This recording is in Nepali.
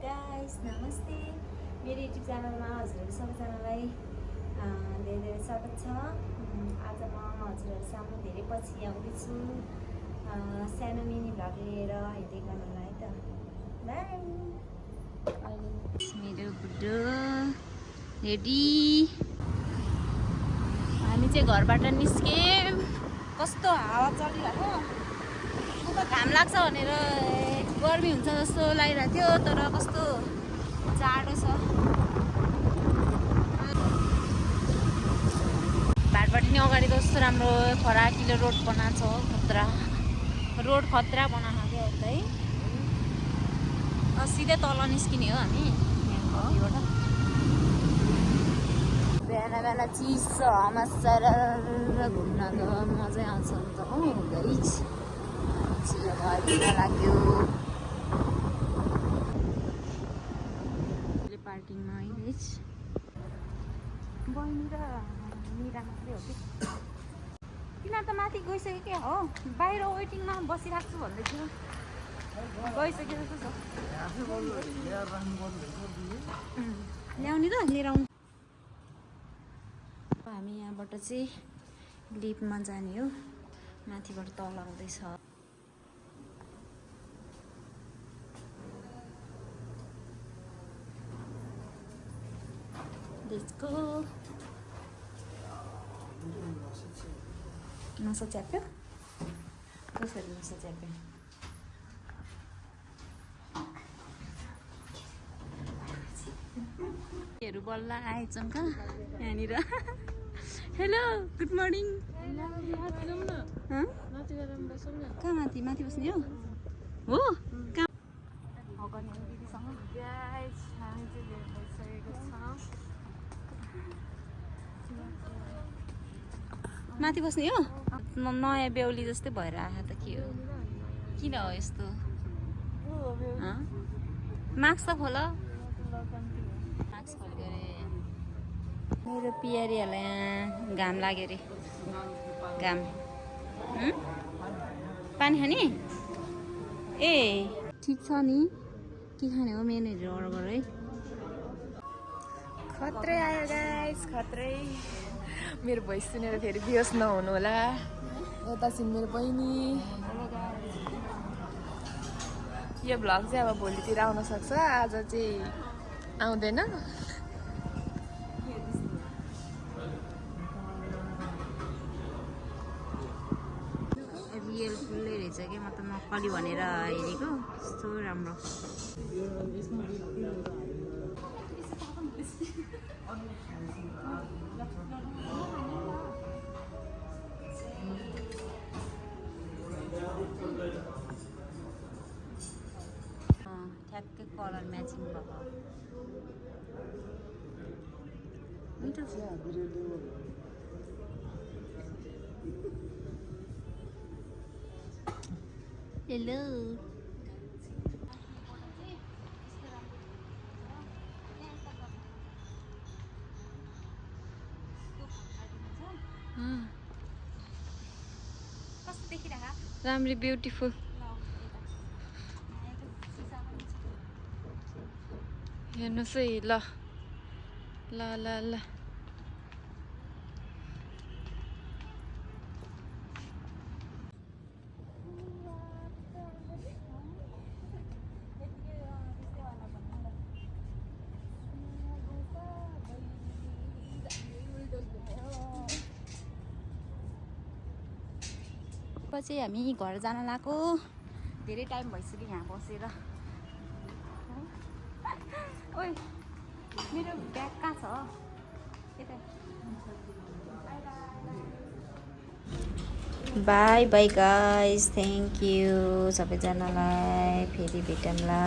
गाइस नमस्ते मेरो युट्युब च्यानलमा हजुरहरू सबैजनालाई धेरै धेरै स्वागत छ। आज म हजुरहरू सामु धेरै पछि आउँदैछु सानो मिनी भ्लग लिएर हेर्दै गर्नलाई त। बाइ। मेरो बुड्डो रेडी। हामी चाहिँ घरबाट निस्क्यौँ। कस्तो हावा चलिरहेको, म त घाम लाग्छ भनेर गर्मी हुन्छ जस्तो लागिरहेको थियो, तर कस्तो जाडो छ। भाटबाट नि अगाडि त कस्तो राम्रो फराकिलो रोड बनाएको छ। खतरा रोड खतरा बनाएको क्या है। सिधै तल निस्किने हो हामी यहाँबाट। बिहान बिहान चिसो हावा सरर घुम्न त मजै आउँछ नि त हो गाइस। लाग्यो पार्किङमा आइरहेछ। बहिनी र मिरा मात्रै हो कि तिनीहरू त माथि गइसक्यो क्या हो। बाहिर वेटिङमा बसिरहेको छु भन्दै थियो, गइसक्यो जस्तो छ। ल्याउने त लिएर आउनु। हामी यहाँबाट चाहिँ लिफ्टमा जाने हो, माथिबाट तल आउँदैछ। Let's go. नसा च्याप्यो? कसरी नसा च्याप्यो? हेरु बल्ल आएछौँ का यहाँनिर। Hello good morning. कहाँ माथि माथि बस्ने हो? हो कहाँ दिदीसँग माथि बस्ने हो। नयाँ बेहुली जस्तै भएर आएको त के हो, किन हो यस्तो? मास्क त खोल। मास्क खोल्यो अरे। मेरो पियारीहरूलाई यहाँ घाम लाग्यो अरे। घाम पानी खाने ए ठिक छ नि। के खाने हो मेनुहरू अर्डर गर है। खत्रै आयो गाइस, खत्रै। मेरो भोइस सुनेर फेरि बिहोस नहुनु होला। यता छिन् मेरो बहिनी। यो भ्लग चाहिँ अब भोलितिर आउन सक्छ, आज चाहिँ आउँदैन। रियल फुलै रहेछ क्या, म त नक्कली भनेर हेरेको। कस्तो राम्रो। ठ्याक्कै कलर म्याचिङ भएको मिठो छ। हेलो कस्तो देखिरहेको? राम्ररी ब्युटिफुल। हेर्नुहोस् है। ल ल ल ल पछि हामी घर जान लागेको। धेरै टाइम भइसक्यो यहाँ बसेर। ओइ मेरो ब्याग कहाँ छ? By by guys, thank you सबैजनालाई। फेरि भेटौँला।